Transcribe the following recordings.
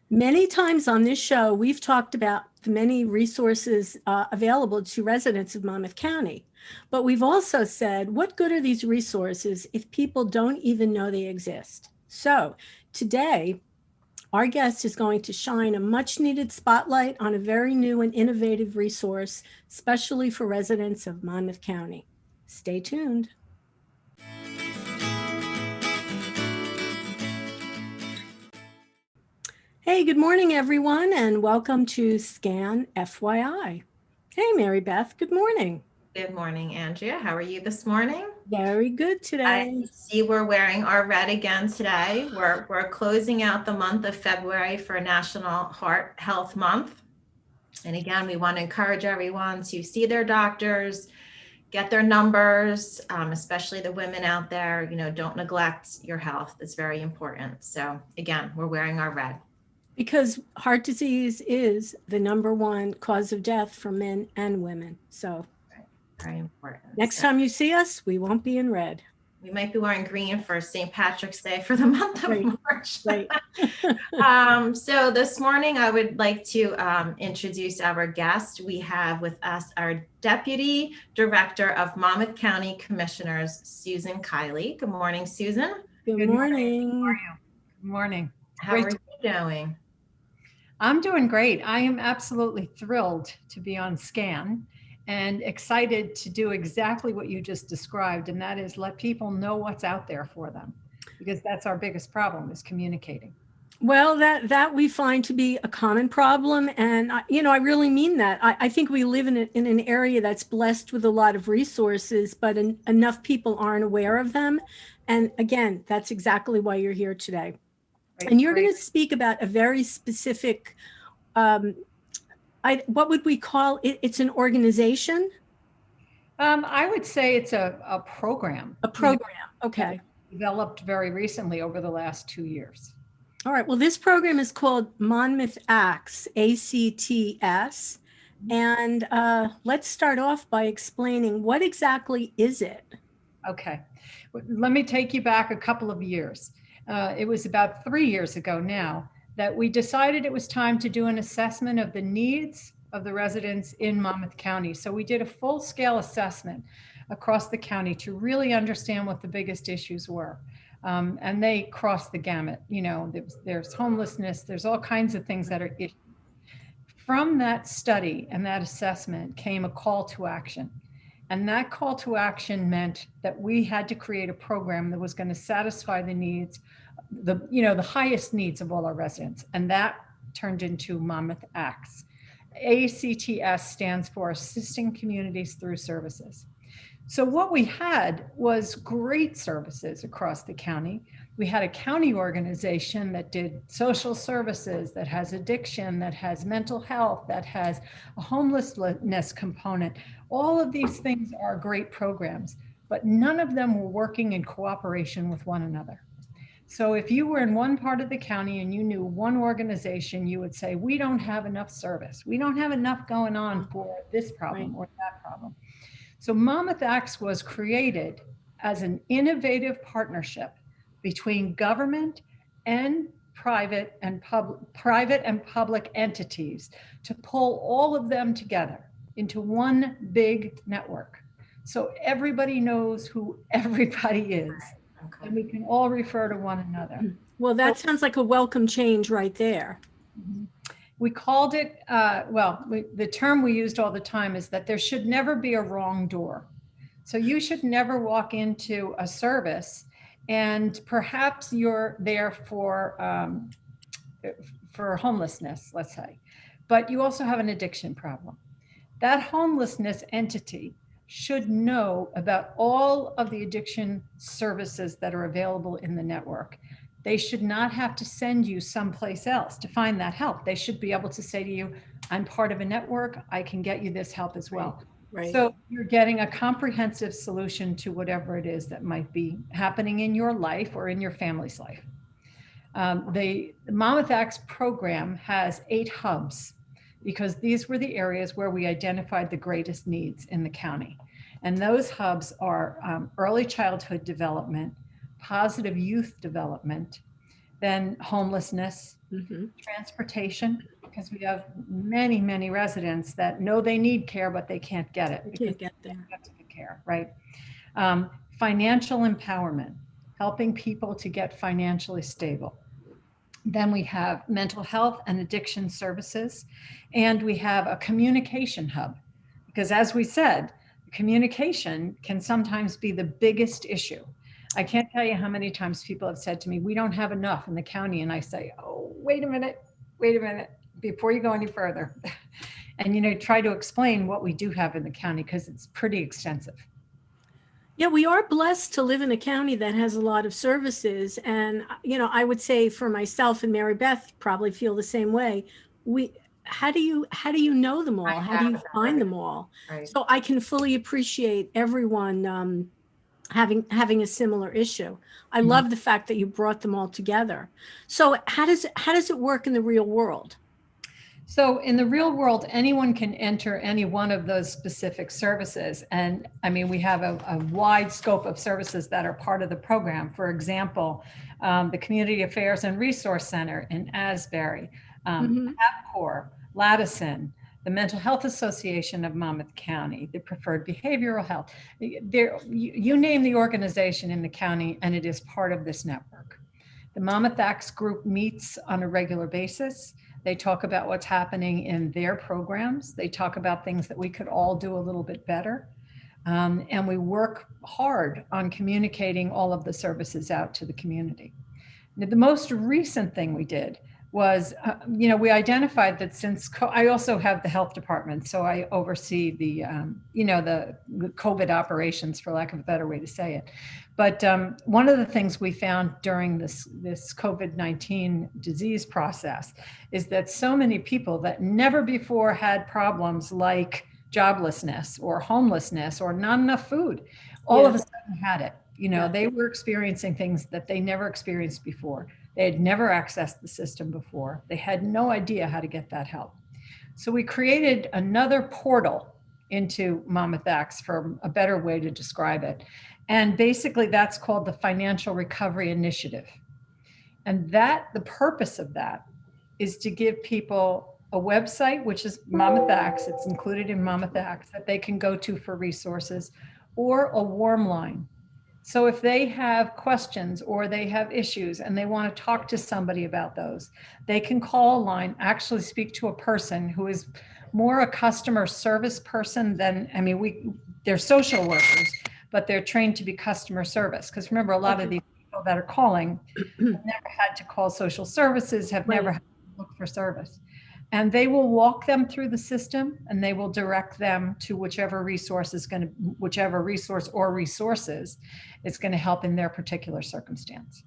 Many times on this show, we've talked about the many resources available to residents of Monmouth County. But we've also said, what good are these resources if people don't even know they exist? So today, our guest is going to shine a much needed spotlight on a very new and innovative resource, especially for residents of Monmouth County. Stay tuned. Hey, good morning, everyone, and welcome to Scan FYI. Hey, Mary Beth, good morning. Good morning, Andrea. How are you this morning? Very good today. I see we're wearing our red again today. We're closing out the month of February for National Heart Health Month. And again, we want to encourage everyone to see their doctors, get their numbers, especially the women out there, don't neglect your health. It's very important. So again, we're wearing our red. Because heart disease is the #1 cause of death for men and women. So very important. Next time you see us, we won't be in red. We might be wearing green for St. Patrick's Day for the month of March. Right. So this morning, I would like to introduce our guest. We have with us our Deputy Director of Monmouth County Commissioners, Susan Kiley. Good morning, Susan. Good morning. How are you? Good morning. How are you doing? I'm doing great. I am absolutely thrilled to be on Scan and excited to do exactly what you just described, and that is let people know what's out there for them, because that's our biggest problem, is communicating. Well, that we find to be a common problem, and I really mean that. I think we live in an area that's blessed with a lot of resources, but enough people aren't aware of them. And again, that's exactly why you're here today. Right, and you're going to speak about a very specific, what would we call it? It's an organization? I would say it's a program. A program, okay. Developed very recently over the last 2 years. All right, well, this program is called Monmouth ACTS, ACTS. And let's start off by explaining what exactly is it? Okay, let me take you back a couple of years. It was about 3 years ago now that we decided it was time to do an assessment of the needs of the residents in Monmouth County. So we did a full-scale assessment across the county to really understand what the biggest issues were. And they crossed the gamut. There's homelessness, there's all kinds of things that are issues. From that study and that assessment came a call to action. And that call to action meant that we had to create a program that was going to satisfy the needs, the highest needs of all our residents. And that turned into Monmouth ACTS. ACTS stands for Assisting Communities Through Services. So what we had was great services across the county. We had a county organization that did social services, that has addiction, that has mental health, that has a homelessness component. All of these things are great programs, but none of them were working in cooperation with one another. So if you were in one part of the county and you knew one organization, you would say, we don't have enough service. We don't have enough going on for this problem or that problem. So Monmouth ACTS was created as an innovative partnership between government and private and public entities to pull all of them together into one big network. So everybody knows who everybody is, and we can all refer to one another. Well, that sounds like a welcome change right there. Mm-hmm. We called it, the term we used all the time is that there should never be a wrong door. So you should never walk into a service and perhaps you're there for homelessness, let's say, but you also have an addiction problem. That homelessness entity should know about all of the addiction services that are available in the network. They should not have to send you someplace else to find that help. They should be able to say to you, I'm part of a network, I can get you this help as well. Right. So you're getting a comprehensive solution to whatever it is that might be happening in your life or in your family's life. The Monmouth ACTS program has 8 hubs because these were the areas where we identified the greatest needs in the county. And those hubs are early childhood development, positive youth development, then homelessness, Mhm. transportation, because we have many, many residents that know they need care, but they can't get it We because can't get they there. don't get to the care, right? Financial empowerment, helping people to get financially stable. Then we have mental health and addiction services, and we have a communication hub, because as we said, communication can sometimes be the biggest issue. I can't tell you how many times people have said to me, we don't have enough in the county. And I say, oh, wait a minute, before you go any further. And, try to explain what we do have in the county, because it's pretty extensive. Yeah, we are blessed to live in a county that has a lot of services. And, I would say for myself and Mary Beth probably feel the same way. How do you know them all? How do you find them all? Right. So I can fully appreciate everyone having a similar issue. I love the fact that you brought them all together. So how does it work in the real world? So in the real world, anyone can enter any one of those specific services. And I mean, we have a wide scope of services that are part of the program. For example, the Community Affairs and Resource Center in Asbury, APCOR, Ladison, the Mental Health Association of Monmouth County, the Preferred Behavioral Health. You name the organization in the county, and it is part of this network. The Monmouth ACTS group meets on a regular basis. They talk about what's happening in their programs. They talk about things that we could all do a little bit better. And we work hard on communicating all of the services out to the community. Now, the most recent thing we did was, we identified that since I also have the health department, so I oversee the COVID operations, for lack of a better way to say it. But one of the things we found during this COVID-19 disease process is that so many people that never before had problems like joblessness or homelessness or not enough food, all of a sudden had it. They were experiencing things that they never experienced before. They had never accessed the system before. They had no idea how to get that help. So we created another portal into Monmouth ACTS, for a better way to describe it. And basically that's called the Financial Recovery Initiative. And the purpose of that is to give people a website, which is Monmouth ACTS. It's included in Monmouth ACTS, that they can go to for resources, or a warm line. So if they have questions or they have issues and they want to talk to somebody about those, they can call a line, actually speak to a person who is more a customer service person than, they're social workers, but they're trained to be customer service. Because remember, a lot of these people that are calling have never had to call social services, have never had to look for service. And they will walk them through the system, and they will direct them to whichever resource or resources is going to help in their particular circumstance.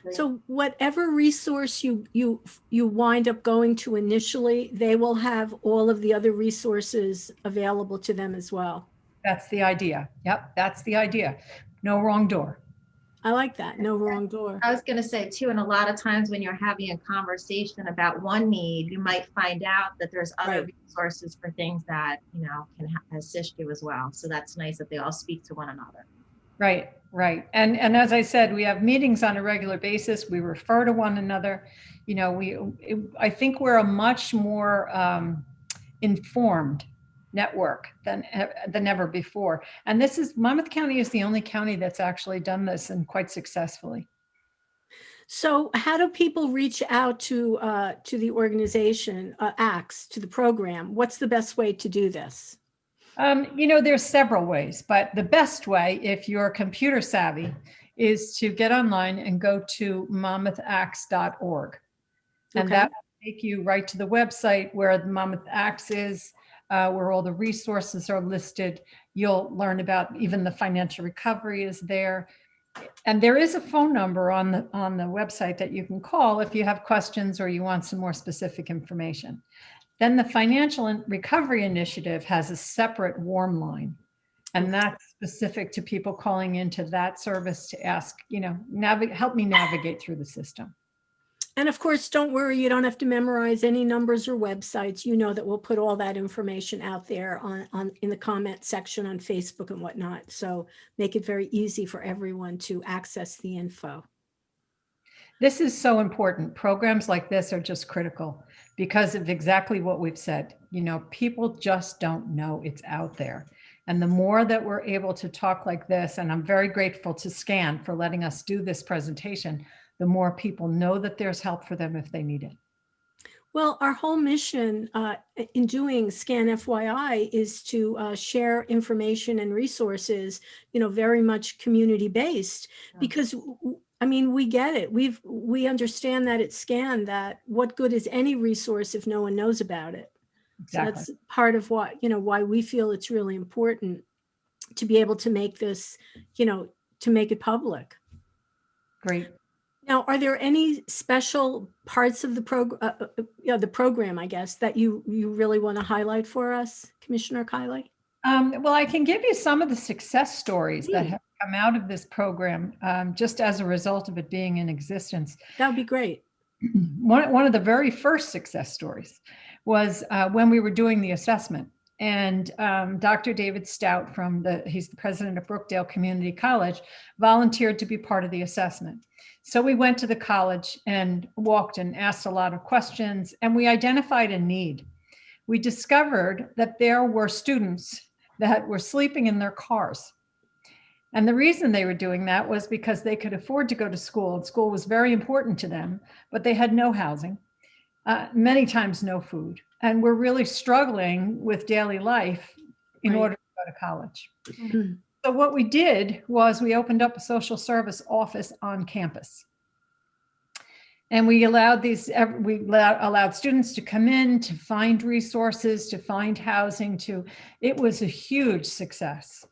So whatever resource you wind up going to initially, they will have all of the other resources available to them as well. That's the idea. Yep, that's the idea. No wrong door. I like that. No wrong door. I was going to say too, and a lot of times when you're having a conversation about one need, you might find out that there's other resources for things that, can assist you as well. So that's nice that they all speak to one another. Right. And as I said, we have meetings on a regular basis. We refer to one another. I think we're a much more informed network than ever before. And Monmouth County is the only county that's actually done this, and quite successfully. So how do people reach out to the organization, ACTS, to the program? What's the best way to do this? There's several ways, but the best way, if you're computer savvy, is to get online and go to monmouthacts.org. And that will take you right to the website where the Monmouth ACTS is, where all the resources are listed. You'll learn about even the financial recovery is there. And there is a phone number on the website that you can call if you have questions or you want some more specific information. Then the Financial Recovery Initiative has a separate warm line, and that's specific to people calling into that service to ask, help me navigate through the system. And of course, don't worry, you don't have to memorize any numbers or websites. You know that we'll put all that information out there in the comment section on Facebook and whatnot. So make it very easy for everyone to access the info. This is so important. Programs like this are just critical because of exactly what we've said. You know, people just don't know it's out there. And the more that we're able to talk like this, and I'm very grateful to SCAN for letting us do this presentation, the more people know that there's help for them if they need it. Well, our whole mission in doing Scan FYI is to share information and resources, you know, very much community-based, because I mean, we get it. We understand that at Scan that what good is any resource if no one knows about it. Exactly. So that's part of what, you know, why we feel it's really important to be able to make this, you know, to make it public. Great. Now, are there any special parts of the program, I guess, that you really want to highlight for us, Commissioner Kiley? Well, I can give you some of the success stories that have come out of this program just as a result of it being in existence. That would be great. One of the very first success stories was when we were doing the assessment. And Dr. David Stout he's the president of Brookdale Community College, volunteered to be part of the assessment. So we went to the college and walked and asked a lot of questions, and we identified a need. We discovered that there were students that were sleeping in their cars. And the reason they were doing that was because they could afford to go to school, and school was very important to them, but they had no housing, many times no food, and were really struggling with daily life in order to go to college. Mm-hmm. So what we did was we opened up a social service office on campus. And we allowed students to come in, to find resources, to find housing, it was a huge success.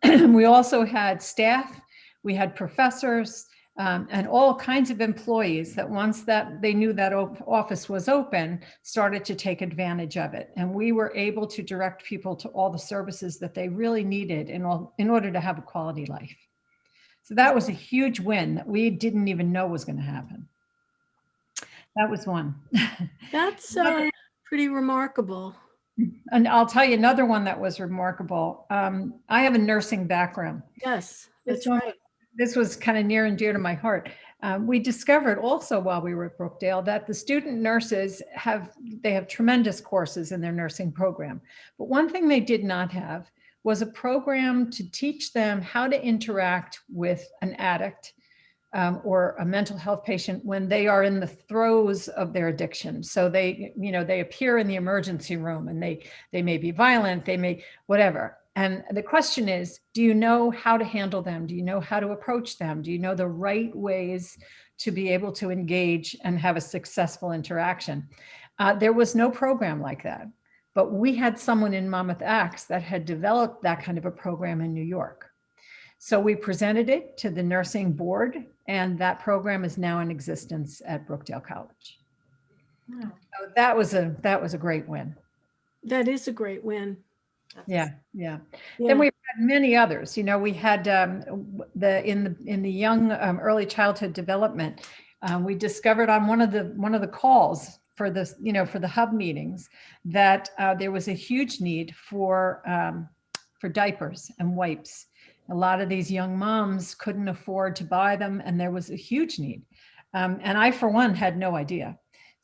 We also had staff, we had professors, and all kinds of employees that once that they knew that office was open, started to take advantage of it. And we were able to direct people to all the services that they really needed in order to have a quality life. So that was a huge win that we didn't even know was going to happen. That was one. That's pretty remarkable. And I'll tell you another one that was remarkable. I have a nursing background. Yes, that's right. This was kind of near and dear to my heart. We discovered also while we were at Brookdale that the student nurses have tremendous courses in their nursing program. But one thing they did not have was a program to teach them how to interact with an addict or a mental health patient when they are in the throes of their addiction. So they appear in the emergency room and they may be violent, they may whatever. And the question is, do you know how to handle them? Do you know how to approach them? Do you know the right ways to be able to engage and have a successful interaction? There was no program like that, but we had someone in Monmouth ACTS that had developed that kind of a program in New York. So we presented it to the nursing board, and that program is now in existence at Brookdale College. Wow. So that was a great win. That is a great win. Yeah. Then we've had many others. You know, we had in the young early childhood development, we discovered on one of the calls for this, for the hub meetings, that there was a huge need for diapers and wipes. A lot of these young moms couldn't afford to buy them, and there was a huge need. And I, for one, had no idea.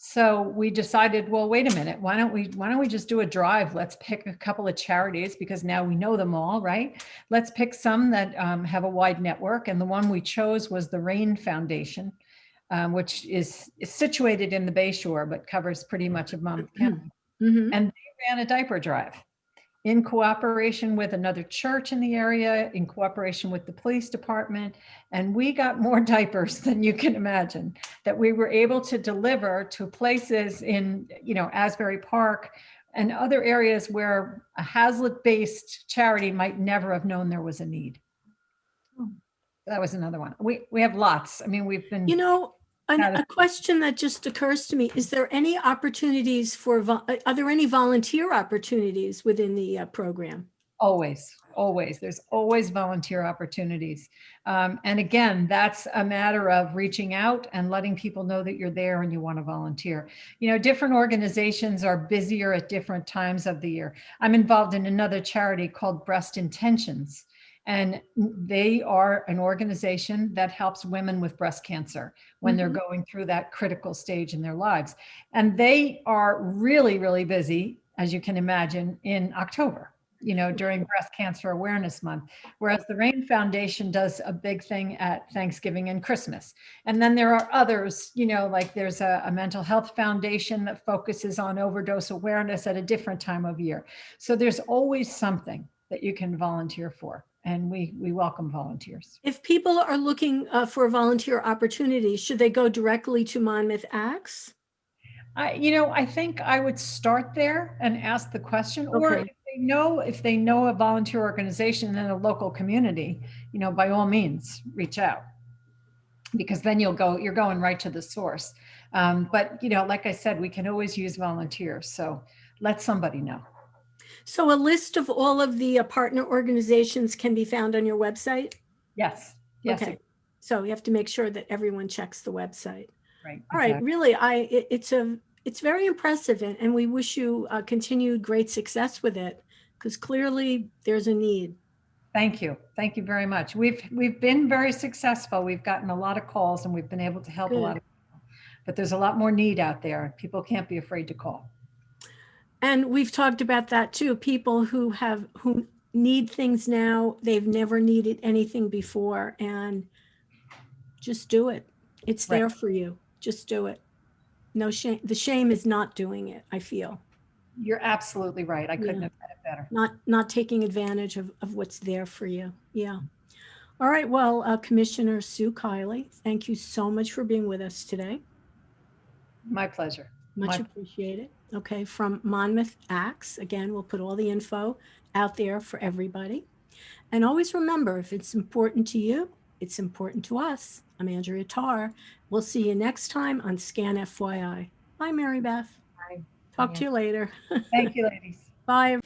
So we decided, well, wait a minute, why don't we just do a drive? Let's pick a couple of charities, because now we know them all, right? Let's pick some that have a wide network. And the one we chose was the RAIN Foundation, which is situated in the Bayshore, but covers pretty much of Monmouth County. Mm-hmm. And they ran a diaper drive in cooperation with another church in the area, in cooperation with the police department. And we got more diapers than you can imagine that we were able to deliver to places in, Asbury Park and other areas where a Hazlitt-based charity might never have known there was a need. That was another one. We have lots. I mean, we've been... A question that just occurs to me, is there any opportunities are there any volunteer opportunities within the program? Always. There's always volunteer opportunities. And again, that's a matter of reaching out and letting people know that you're there and you want to volunteer. Different organizations are busier at different times of the year. I'm involved in another charity called Breast Intentions. And they are an organization that helps women with breast cancer when they're going through that critical stage in their lives. And they are really, really busy, as you can imagine, in October, during Breast Cancer Awareness Month, whereas the RAIN Foundation does a big thing at Thanksgiving and Christmas. And then there are others, like there's a mental health foundation that focuses on overdose awareness at a different time of year. So there's always something that you can volunteer for. And we welcome volunteers. If people are looking for volunteer opportunities, should they go directly to Monmouth ACTS? I think I would start there and ask the question, or Okay. if they know a volunteer organization in a local community, by all means, reach out, because then you're going right to the source. But like I said, we can always use volunteers. So let somebody know. So a list of all of the partner organizations can be found on your website? Yes. Okay. So you have to make sure that everyone checks the website. Right. All right. Exactly. Really, it's very impressive, and we wish you continued great success with it, because clearly there's a need. Thank you. Thank you very much. We've been very successful. We've gotten a lot of calls and we've been able to help a lot of people, but there's a lot more need out there. People can't be afraid to call. And we've talked about that too. People who need things now, they've never needed anything before, and just do it. It's there for you. Just do it. No shame. The shame is not doing it, I feel. You're absolutely right. I couldn't have said it better. Not taking advantage of what's there for you. Yeah. All right. Well, Commissioner Sue Kiley, thank you so much for being with us today. My pleasure. Much appreciated. Okay. From Monmouth ACTS, again, we'll put all the info out there for everybody. And always remember, if it's important to you, it's important to us. I'm Andrea Tarr. We'll see you next time on Scan FYI. Bye, Mary Beth. Bye. Talk to you later. Thank you, ladies. Bye.